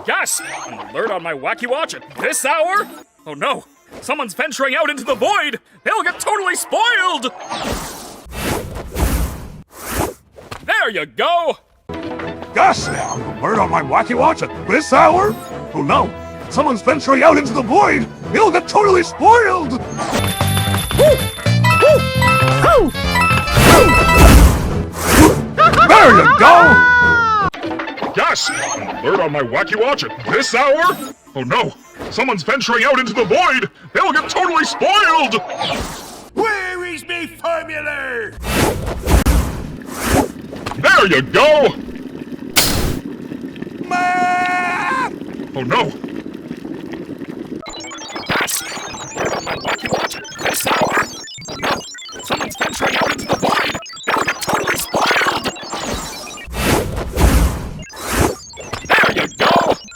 Gasp! An alert on my Wacky Watch at this hour? Oh no! Someone's venturing out into the void! They'll get totally spoiled! There you go! Gosh, now, alert on my Wacky Watch at this hour? Oh no, someone's venturing out into the void! He'll get totally spoiled! There you go! Yes! An alert on my Wacky Watch at this hour? Oh no! Someone's venturing out into the void! They'll get totally spoiled! Where is me formula? There you go! Ma! Oh no!